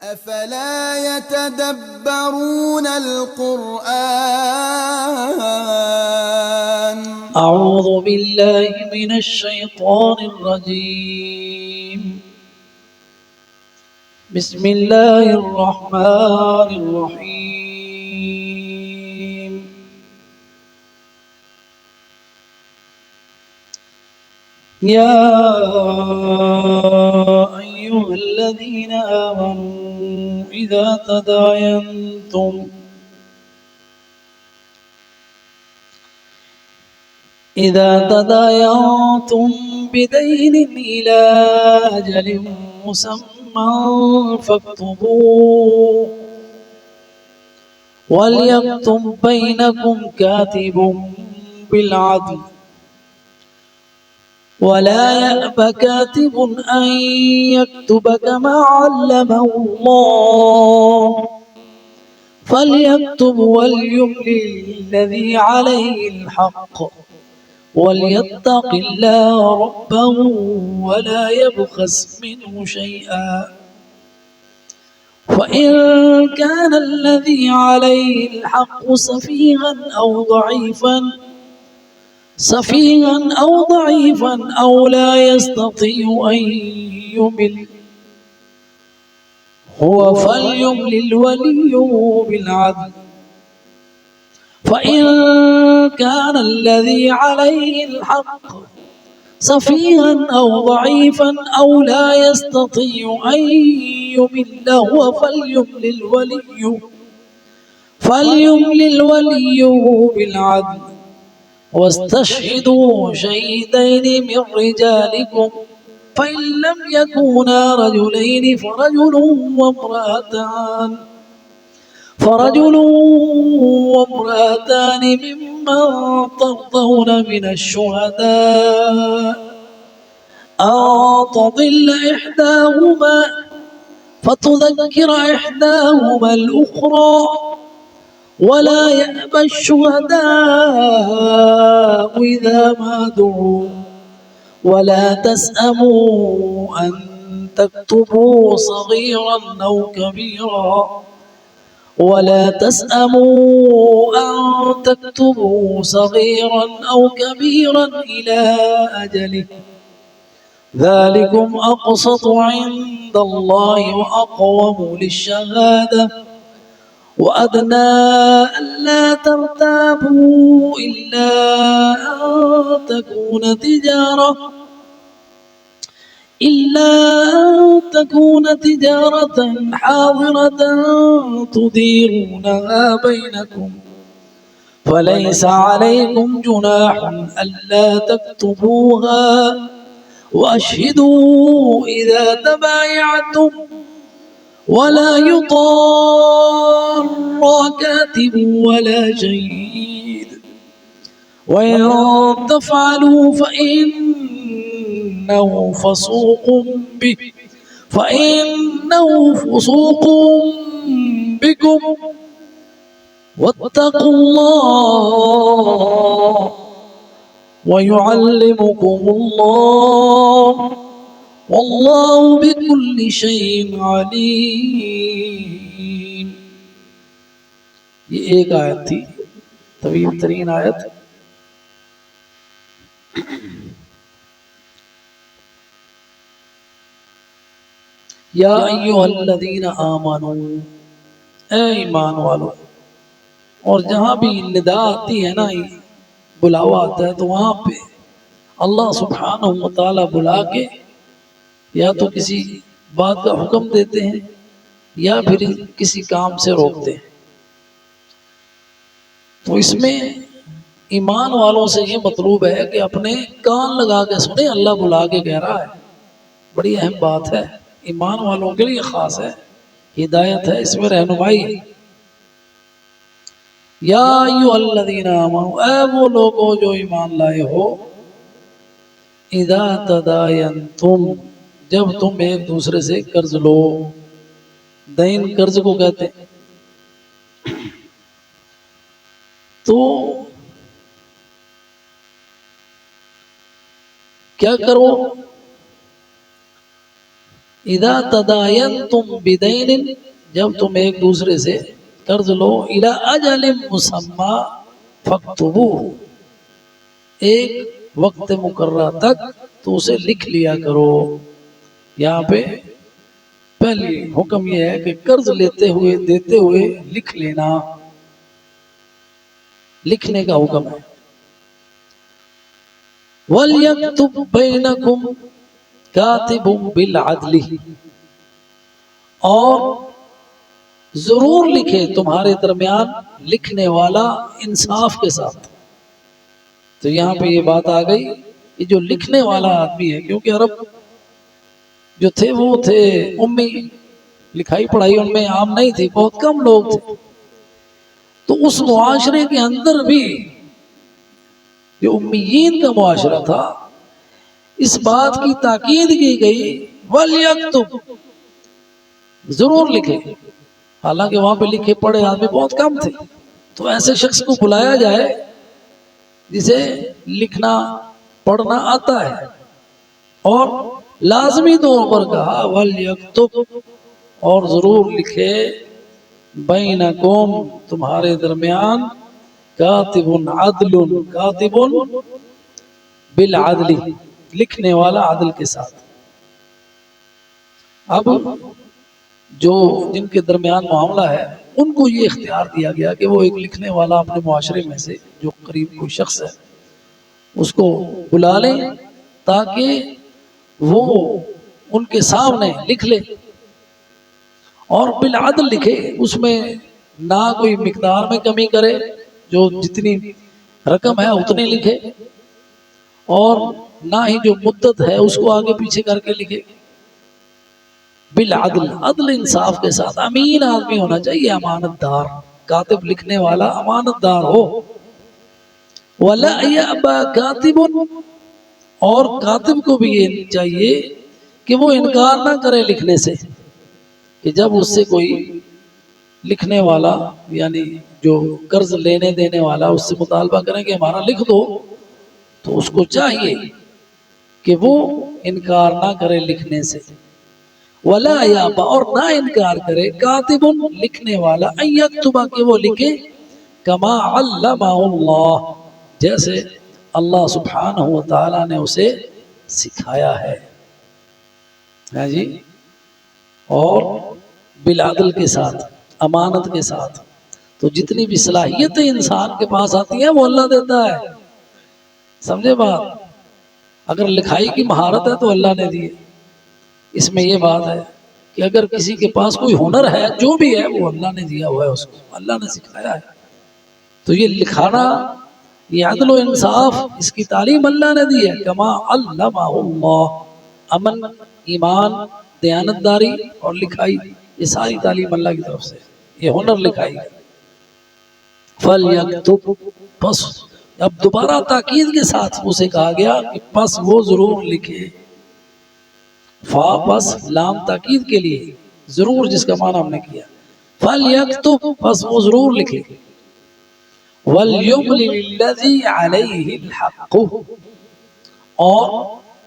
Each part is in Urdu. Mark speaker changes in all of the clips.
Speaker 1: أفلا يتدبرون القرآن.
Speaker 2: أعوذ بالله من الشيطان الرجيم. بسم الله الرحمن الرحيم. يا أيها الذين آمنوا إذا تداينتم بدين إلى أجل مسمى فاكتبوه وليكتب بينكم كاتب بالعدل ولا يأب كاتب أن يكتب كما علمه الله فليكتب وليملل الذي عليه الحق وليتق الله ربه ولا يبخس منه شيئا فإن كان الذي عليه الحق سفيها أو ضعيفا أو لا يستطيع أن يمل هو فليملل وليه بالعدل فإن كان الذي عليه الحق سفيها أو ضعيفا أو لا يستطيع أن يمل هو فليملل وليه بالعدل واستشهدوا شهيدين من رجالكم فإن لم يكونا رجلين فرجل وامرأتان ممن ترضون من الشهداء أن تضل إحداهما فتذكر إحداهما الأخرى ولا يأبى الشهداء إذا ما دعوا ولا تسأموا أن تكتبوا صغيرا أو كبيرا إلى أجله ذلكم أقسط عند الله وأقوم للشهادة وأدنى ألا ترتابوا إلا أن تكون تجارة حاضرة تديرونها بينكم فليس عليكم جناح ألا تكتبوها وأشهدوا إذا تبايعتم ولا يضار كاتب ولا شهيد وإن تفعلوا فإنه فسوق بكم واتقوا الله ويعلمكم الله والله بكل شيء عليم. یہ ایک آیت تھی طویل ترین آیت. یا ایھا الذین آمنوا اے ایمان والو. اور جہاں بھی ندا آتی ہے نا بلاوا آتا ہے تو وہاں پہ اللہ سبحانہ وتعالی بلا کے یا تو کسی بات کا حکم دیتے ہیں یا پھر کسی کام سے روکتے ہیں. تو اس میں ایمان والوں سے یہ مطلوب ہے کہ اپنے کان لگا کے سنیں اللہ بلا کے کہہ رہا ہے. بڑی اہم بات ہے, ایمان والوں کے لیے خاص ہے, ہدایت ہے, اس میں رہنمائی ہے. یا ایھا الذین آمنوا اے وہ لوگوں جو ایمان لائے ہو, اذا تداینتم جب تم ایک دوسرے سے قرض لو, دین قرض کو کہتے ہیں, تو کیا کرو اذا تداینتم بدین، جب تم ایک دوسرے سے قرض لو، الی اجل مسمی فاکتبوہ، ایک وقت مقررہ تک تو اسے لکھ لیا کرو۔ یہاں پہ پہلی حکم یہ ہے کہ قرض لیتے ہوئے دیتے ہوئے لکھ لینا، لکھنے کا حکم ہے۔ وَلْيَكْتُبْ بَيْنَكُمْ كَاتِبٌ بِالْعَدْلِ، اور ضرور لکھے تمہارے درمیان لکھنے والا انصاف کے ساتھ۔ تو یہاں پہ یہ بات آ گئی کہ جو لکھنے والا آدمی ہے، کیونکہ عرب جو تھے وہ تھے امی، لکھائی پڑھائی ان میں عام نہیں تھی، بہت کم لوگ تھے، تو اس معاشرے کے اندر بھی جو امیین کا معاشرہ تھا، اس بات کی تاکید کی گئی وَلْيَكْتُبْ، ضرور لکھے۔ حالانکہ وہاں پہ لکھے پڑھے آدمی بہت کم تھے، تو ایسے شخص کو بلایا جائے جسے لکھنا پڑھنا آتا ہے، اور لازمی طور پر کہا وَلْيَكْتُبْ، اور ضرور لکھے بَيْنَكُمْ، تمہارے درمیان، کاتب عدل، کاتب بالعدل، لکھنے والا عدل کے ساتھ۔ اب جو جن کے درمیان معاملہ ہے ان کو یہ اختیار دیا گیا کہ وہ ایک لکھنے والا اپنے معاشرے میں سے جو قریب کوئی شخص ہے اس کو بلا لیں، تاکہ وہ ان کے سامنے لکھ لے، اور بالعدل لکھے، اس میں نہ کوئی مقدار میں کمی کرے، جو جتنی رقم ہے اتنی لکھے، اور نہ ہی جو مدت ہے اس کو آگے پیچھے کر کے لکھے، بالعدل، عدل انصاف کے ساتھ۔ امین آدمی ہونا چاہیے، امانت دار، کاتب لکھنے والا امانت دار ہو۔ وَلَا يَأْبَى كَاتِبٌ، اور کاتب کو بھی یہ چاہیے کہ وہ انکار نہ کرے لکھنے سے، کہ جب اس سے کوئی لکھنے والا یعنی جو قرض لینے دینے والا اس سے مطالبہ کریں کہ ہمارا لکھ دو، تو اس کو چاہیے کہ وہ انکار نہ کرے لکھنے سے۔ وَلَا يَأْبَى، اور نہ انکار کرے، کاتب لکھنے والا، أَن يَكْتُبَ، کہ وہ لکھے، كَمَا عَلَّمَهُ اللَّهُ، جیسے اللہ سبحانہ وتعالی نے اسے سکھایا ہے، ہے جی، اور بالعدل کے ساتھ، امانت کے ساتھ۔ تو جتنی بھی صلاحیتیں انسان کے پاس آتی ہیں وہ اللہ دیتا ہے، سمجھے بات؟ اگر لکھائی کی مہارت ہے تو اللہ نے دی ہے۔ اس میں یہ بات ہے کہ اگر کسی کے پاس کوئی ہنر ہے، جو بھی ہے وہ اللہ نے دیا ہوا ہے، اس کو اللہ نے سکھایا ہے۔ تو یہ لکھانا، یہ عدل و انصاف، اس کی تعلیم اللہ نے دی ہے، کما علمہ اللہ، امن، ایمان، دیانتداری اور لکھائی، یہ ساری تعلیم اللہ کی طرف سے، یہ ہنر لکھائی ہے۔ فَلْيَكْتُبْ، پس اب دوبارہ تاکید کے ساتھ اسے کہا گیا کہ پس وہ ضرور لکھے، فا پس لام تاکید کے لیے، ضرور جس کا معنی ہم نے کیا، فَلْيَكْتُبْ، پس وہ ضرور لکھے، وَلْيُمْلِلِ الَّذِي عَلَيْهِ الْحَقُّ، اور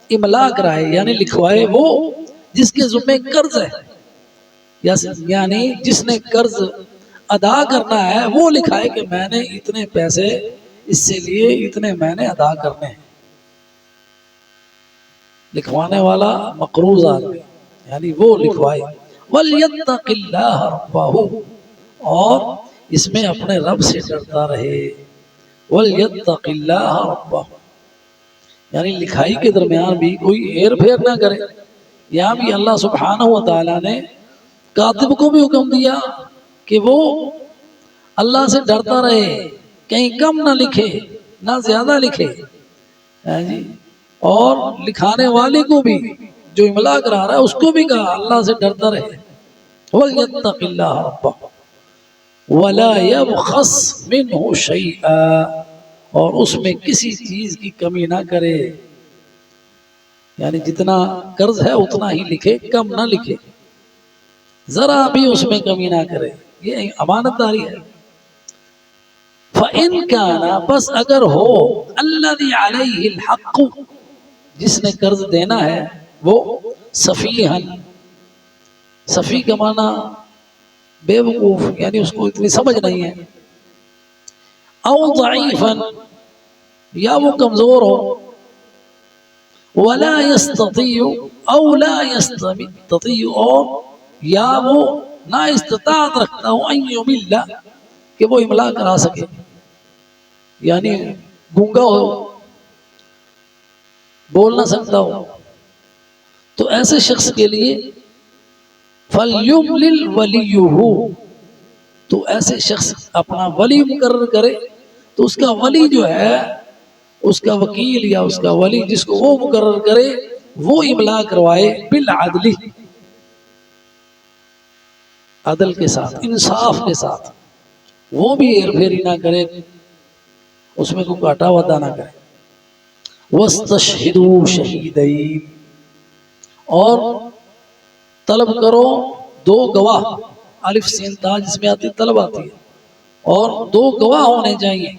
Speaker 2: املا کرائے یعنی لکھوائے وہ جس کے ذمہ قرض ہے، یعنی جس نے قرض ادا کرنا ہے وہ لکھائے کہ میں نے اتنے پیسے اس سے لیے، اتنے میں نے ادا کرنے ہیں۔ لکھوانے والا مقروض آدمی یعنی وہ لکھوائے۔ وَلْيَتَّقِ اللَّهَ رَبَّهُ، اور اس میں اپنے رب سے ڈرتا رہے۔ وَلْيَتَّقِ اللَّهَ رَبَّهُ، یعنی لکھائی کے درمیان بھی کوئی ہیر پھیر نہ کرے۔ یہاں بھی اللہ سبحانہ وتعالی نے کاتب کو بھی حکم دیا کہ وہ اللہ سے ڈرتا رہے، کہیں کم نہ لکھے نہ زیادہ لکھے، اور لکھانے والے کو بھی جو املا کرا رہا ہے اس کو بھی کہا اللہ سے ڈرتا رہے۔ وَلْيَتَّقِ اللَّهَ رَبَّهُ وَلَا يَبْخَسْ مِنْهُ شَيْئًا، اور اس میں کسی چیز کی کمی نہ کرے، یعنی جتنا قرض ہے اتنا ہی لکھے، کم نہ لکھے، ذرا بھی اس میں کمی نہ کرے، یہ امانت داری ہے۔ فَإِنْ كَانَ، بس اگر ہو، الَّذِي عَلَيْهِ الْحَقُّ، جس نے قرض دینا ہے وہ، سفیہن، صفی کا معنی بے وقوف، یعنی اس کو اتنی سمجھ نہیں ہے، او ضعیفا یا وہ کمزور ہو، ولا يستطيع او لا يستطيع اور یا وہ نا استطاعت رکھتا ہو ان یمل کہ وہ املا کرا سکے، یعنی گونگا ہو، بول نہ سکتا ہو، تو ایسے شخص کے لیے فَلْيُمْلِلْ وَلِيُّهُ، تو ایسے شخص اپنا ولی مقرر کرے، تو اس کا ولی جو ہے، اس کا وکیل یا اس کا ولی جس کو وہ مقرر کرے وہ املا کروائے بالعدل، عدل کے ساتھ، انصاف کے ساتھ، وہ بھی ہیر پھیری نہ کرے، اس میں کوئی کاٹا وعدہ نہ کرے۔ وَاسْتَشْهِدُوا شَهِيدَيْنِ، اور طلب کرو دو گواہ، الف سین تا جس میں آتی طلب آتی ہے، اور دو گواہ ہونے چاہیے،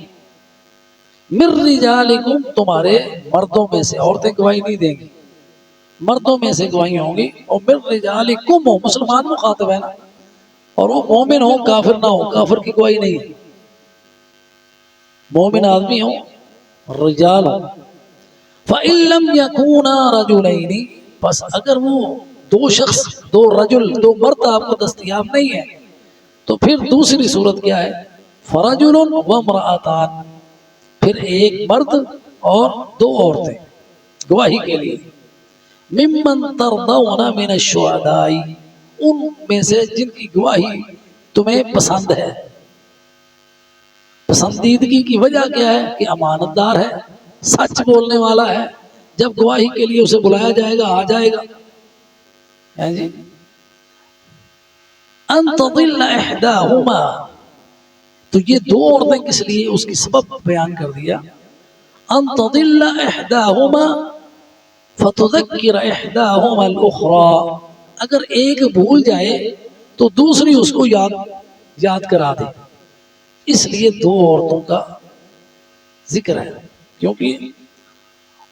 Speaker 2: مِن رِجَالِكُمْ، تمہارے مردوں میں سے، عورتیں گواہی نہیں دیں گی، مردوں میں سے گواہی ہوں گی، اور مِن رِجَالِكُمْ ہو، مسلمان مخاطب ہے نا، اور وہ مومن ہو، کافر نہ ہو، کافر کی گواہی نہیں ہے، مومن آدمی ہو، رجال ہو۔ فَإِن لَّمْ يَكُونَا رَجُلَيْنِ، پس اگر وہ دو شخص، دو رجل، دو مرد آپ کو دستیاب نہیں ہے، تو پھر دوسری صورت کیا ہے؟ فَرَجُلٌ وَامْرَأَتَانِ، پھر ایک مرد اور دو عورتیں گواہی کے لیے، مِمَّن تَرْضَوْنَ مِنَ الشُّهَدَاءِ، ان میں سے جن کی گواہی تمہیں پسند ہے۔ پسندیدگی کی وجہ کیا ہے؟ کہ امانت دار ہے، سچ بولنے والا ہے، جب گواہی کے لیے اسے بلایا جائے گا آ جائے گا۔ جی ان تضل احداہما، تو یہ دو عورتیں کس لیے، اس کی سبب بیان کر دیا، ان تضل احداہما فتذکر احداہما الاخری، اگر ایک بھول جائے تو دوسری اس کو یاد کرا دے، اس لیے دو عورتوں کا ذکر ہے، کیونکہ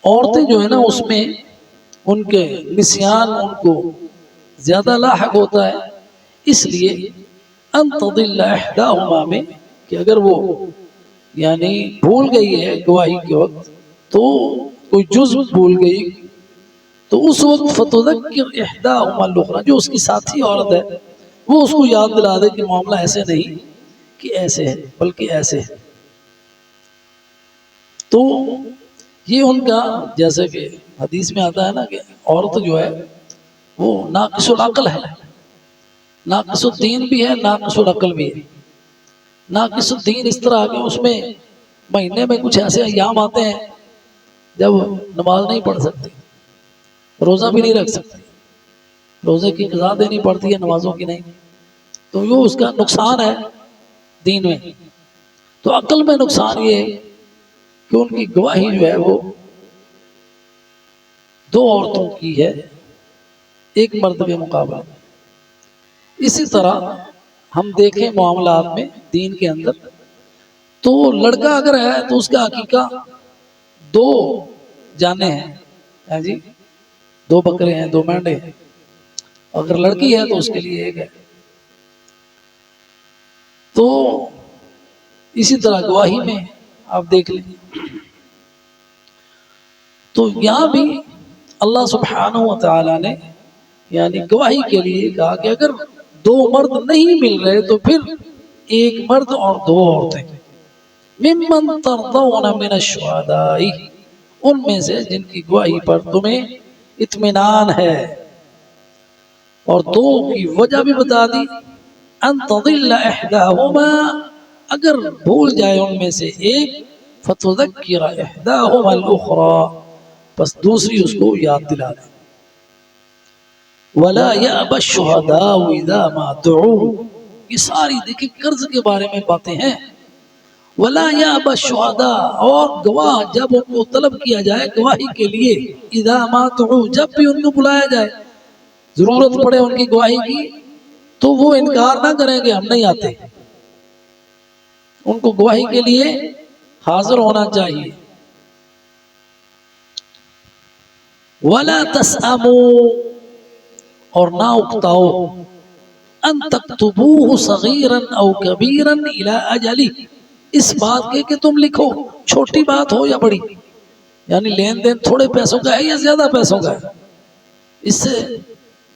Speaker 2: عورتیں جو ہے نا اس میں ان کے نسیان ان کو زیادہ لاحق ہوتا ہے، اس لیے ان تضل احداہما میں کہ اگر وہ یعنی بھول گئی ہے گواہی کے وقت، تو کوئی جزو بھول گئی، تو اس وقت فتذکر احداہما الاخری، جو اس کی ساتھی عورت ہے وہ اس کو یاد دلا دے کہ معاملہ ایسے نہیں کہ ایسے ہے، بلکہ ایسے ہے۔ تو یہ ان کا، جیسے کہ حدیث میں آتا ہے نا کہ عورت جو ہے وہ ناقص العقل ہے، ناقص الدین بھی ہے، ناقص العقل بھی ہے۔ ناقص الدین اس طرح کہ اس میں مہینے میں کچھ ایسے ایام آتے ہیں جب نماز نہیں پڑھ سکتی، روزہ بھی نہیں رکھ سکتی، روزے کی قضا دینی پڑتی ہے، نمازوں کی نہیں، تو یہ اس کا نقصان ہے دین میں۔ تو عقل میں نقصان یہ ہے کہ ان کی گواہی جو ہے وہ دو عورتوں کی ہے ایک مرد کے مقابلے۔ اسی طرح ہم دیکھیں معاملات میں دین کے اندر، تو لڑکا اگر ہے تو اس کا عقیقہ دو جانے ہیں، جی دو بکرے ہیں، دو مینڈے ہیں، اگر لڑکی ہے تو اس کے لیے ایک ہے۔ تو اسی طرح گواہی میں آپ دیکھ لیں، تو یہاں بھی اللہ سبحانہ و تعالی نے یعنی گواہی کے لیے کہا کہ اگر دو مرد نہیں مل رہے تو پھر ایک مرد اور دو عورتیں، ممن ترضون من الشہداء، ان میں سے جن کی گواہی پر تمہیں اطمینان ہے، اور دو کی وجہ بھی بتا دی، ان تضل احداہما، اگر بھول جائے ان میں سے ایک، فتذکر احداہما الاخری، بس دوسری اس کو یاد دلا دے۔ ولا یأبی الشہداء اذا ما دعوا، یہ ساری دیکھیں قرض کے بارے میں باتیں ہیں۔ ولا یأبی الشہداء، اور گواہ جب ان کو طلب کیا جائے گواہی کے لیے، اذا ما دعوا، جب بھی ان کو بلایا جائے، ضرورت پڑے ان کی گواہی کی، تو وہ انکار نہ کریں کہ ہم نہیں آتے، ان کو گواہی کے لیے حاضر ہونا چاہیے۔ وَلَا تَسْأَمُوا، اور نہ اکتاؤ ان تکتبوہ صغیرا او کبیرا الی اجلی، اس بات کے کہ تم لکھو، چھوٹی بات ہو یا بڑی، یعنی لین دین تھوڑے پیسوں کا ہے یا زیادہ پیسوں کا ہے، اس سے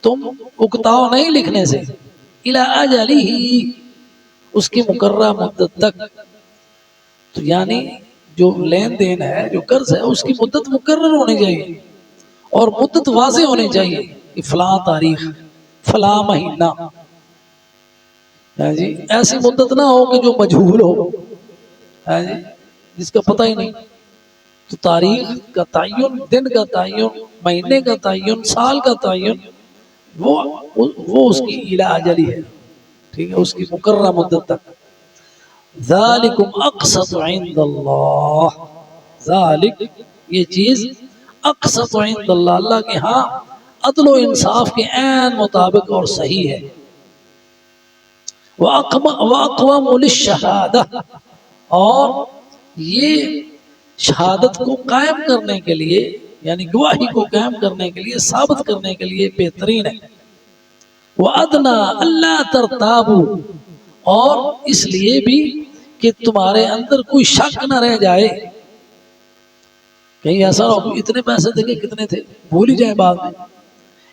Speaker 2: تم اکتاؤ نہیں لکھنے سے، الی اجلی ہی، اس کی مقررہ مدت تک، تو یعنی جو لین دین ہے، جو قرض ہے، اس کی مدت مقرر ہونی چاہیے اور مدت واضح ہونی چاہیے کہ فلاں تاریخ فلاں مہینہ، جی ایسی مدت نہ ہو کہ جو مجہول ہو، جی جس کا پتہ ہی نہیں، تو تاریخ کا تعین، دن کا تعین، مہینے کا تعین، سال کا تعین، وہ اس کی الی اجلی ہے، ٹھیک ہے، اس کی مقررہ مدت تک۔ ذالکم اقسط عند اللہ، ذالک یہ چیز، اقسط عند اللہ، اللہ کے ہاں عدل و انصاف کے عین مطابق اور صحیح ہے۔ وَأَقْوَمُ لِلشَّهَادَةِ، اور یہ شہادت کو قائم کرنے کے لیے، یعنی گواہی کو قائم کرنے کے لیے، ثابت کرنے کے لیے بہترین ہے۔ وَأَدْنَا أَلَّا تَرْتَابُوا، اور اس لیے بھی کہ تمہارے اندر کوئی شک نہ رہ جائے، کہیں ایسا ہو اتنے پیسے دے کے کتنے تھے بھول ہی جائیں بعد میں۔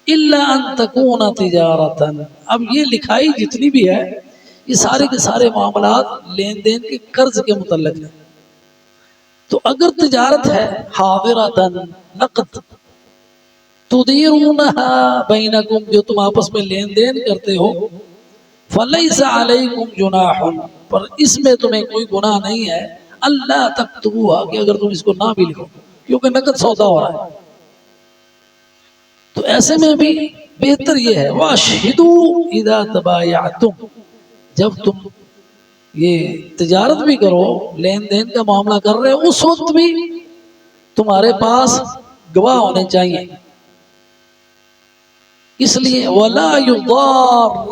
Speaker 2: إِلَّا أَن تَكُونَ تِجَارَةً، اب یہ لکھائی جتنی بھی ہے یہ سارے کے سارے معاملات لین دین کے قرض کے متعلق ہیں، تو اگر تجارت ہے حاضرۃ نقد، تدیرونها بینکم، جو تم آپس میں لین دین کرتے ہو، فلیس علیکم جناح، پر اس میں تمہیں کوئی گناہ نہیں ہے، اللہ تکتبوها، کہ اگر تم اس کو نہ بھی لکھو، کیونکہ نقد سودا ہو رہا ہے، تو ایسے میں بھی بہتر یہ ہے، واشہدوا اذا تبایعتم، جب تم یہ تجارت بھی کرو، لین دین کا معاملہ کر رہے ہو، اس وقت بھی تمہارے پاس گواہ ہونے چاہیے، اس لیے وَلَا يُضَارَّ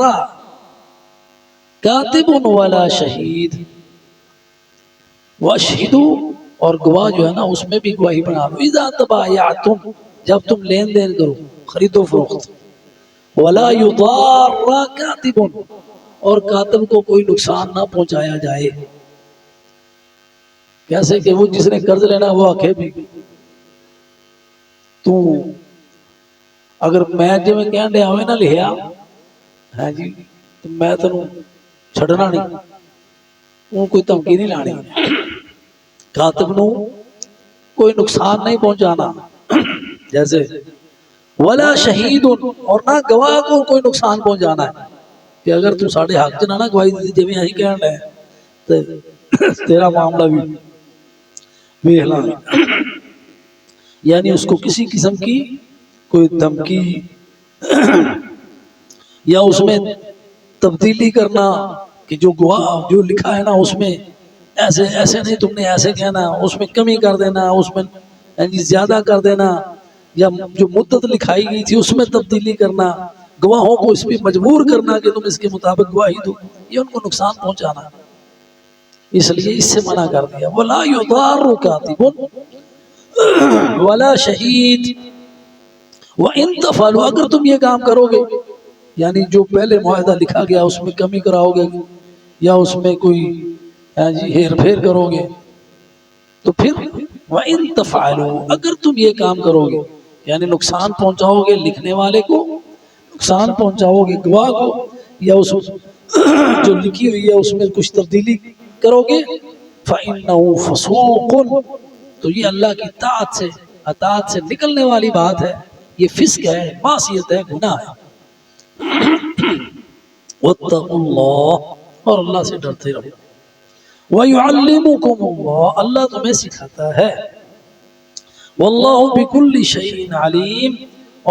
Speaker 2: كَاتِبٌ وَلَا شَهِيدٌ، وَأَشْهِدُوا، اور گواہ جو ہے نا اس میں بھی گواہی بنا لو، اذا تبایعتم، جب تم لین دین کرو، خرید و فروخت، وَلَا يُضَارَّ كَاتِبٌ، اور کاتب کو کوئی نقصان نہ پہنچایا جائے، کیسے کہ وہ جس نے قرض لینا وہ آکھے بھی تو اگر میں جی میں کہن دیا ہوئے نہ لہیا ہے جی تو میں تنوں چھڑنا نہیں، وہ کوئی تمکی نہیں لانی، کاتب نو کوئی نقصان نہیں پہنچانا، جیسے ولا شہید، اور نہ گواہ کو کوئی نقصان پہنچانا ہے، کہ اگر تو ساڑھے حق چنا نہ گواہی دیتی جب یہی کہن رہے تو تیرا معاملہ بھی بیہلا، یعنی اس کو کسی قسم کی کوئی دھمکی یا اس میں تبدیلی کرنا، کہ جو گواہ جو لکھا ہے نا اس میں ایسے ایسے نہیں، تم نے ایسے کہنا، اس میں کمی کر دینا، اس میں زیادہ کر دینا، یا جو مدت لکھائی گئی تھی اس میں تبدیلی کرنا، گواہوں کو اس پہ مجبور کرنا کہ تم اس کے مطابق گواہی دو، یہ ان کو نقصان پہنچانا، اس لیے اس سے منع کر دیا۔ وَلَا يُضَارُّ كَاتِبٌ وَلَا شَهِيدٌ وَإِن تَفْعَلُوا، اگر تم یہ کام کرو گے، یعنی جو پہلے معاہدہ لکھا گیا اس میں کمی کراؤ گے یا اس میں کوئی ہیر پھیر کرو گے، تو پھر وَإِن تَفْعَلُوا، اگر تم یہ کام کرو گے، یعنی نقصان پہنچاؤ گے لکھنے والے کو، نقصان پہنچاؤ گے گواہ کو، یا اس جو لکھی ہوئی ہے اس میں کچھ تبدیلی کرو گے، فَإِنَّهُ فَسُوقٌ، تو یہ اللہ کی اطاعت سے نکلنے والی بات ہے، یہ فسق ہے، معصیت ہے، گناہ ہے۔ وَاتَّقُوا اللَّهَ، اور اللہ سے ڈرتے رہو، وَيُعَلِّمُكُمُ اللَّهُ، اللہ تمہیں سکھاتا ہے، وَاللَّهُ بِكُلِّ شَيْءٍ عَلِيمٌ،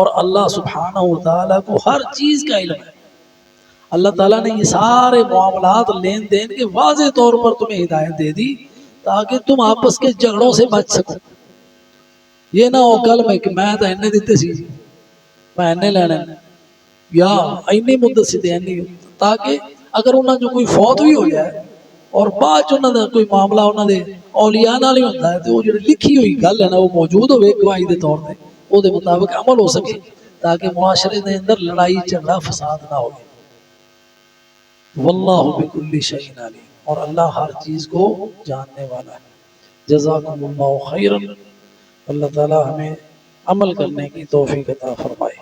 Speaker 2: اور اللہ سبحانہ وتعالیٰ کو ہر چیز کا علم ہے، اللہ تعالیٰ نے یہ سارے معاملات لین دین کے واضح طور پر تمہیں ہدایت دے دی تاکہ تم آپس کے جھگڑوں سے بچ سکو، یہ نہ ہو کل میں تو اینے دیتے سی میں اینے لینے یا اینی مدت سے دینی، تاکہ اگر انہوں جو کوئی فوت بھی ہو جائے اور بعد انہوں نے کوئی معاملہ انہوں نے اولیاء نال ہی ہوتا ہے تو وہ جو لکھی ہوئی گل ہے نا وہ موجود ہوئے گواہی دے طور پہ وہ دے مطابق عمل ہو سکے، تاکہ معاشرے دے اندر لڑائی جھگڑا فساد نہ ہو۔ واللہ بکل شیء علیم، اور اللہ ہر چیز کو جاننے والا ہے۔ جزاکم اللہ خیرا، اللہ تعالی ہمیں عمل کرنے کی توفیق عطا فرمائے۔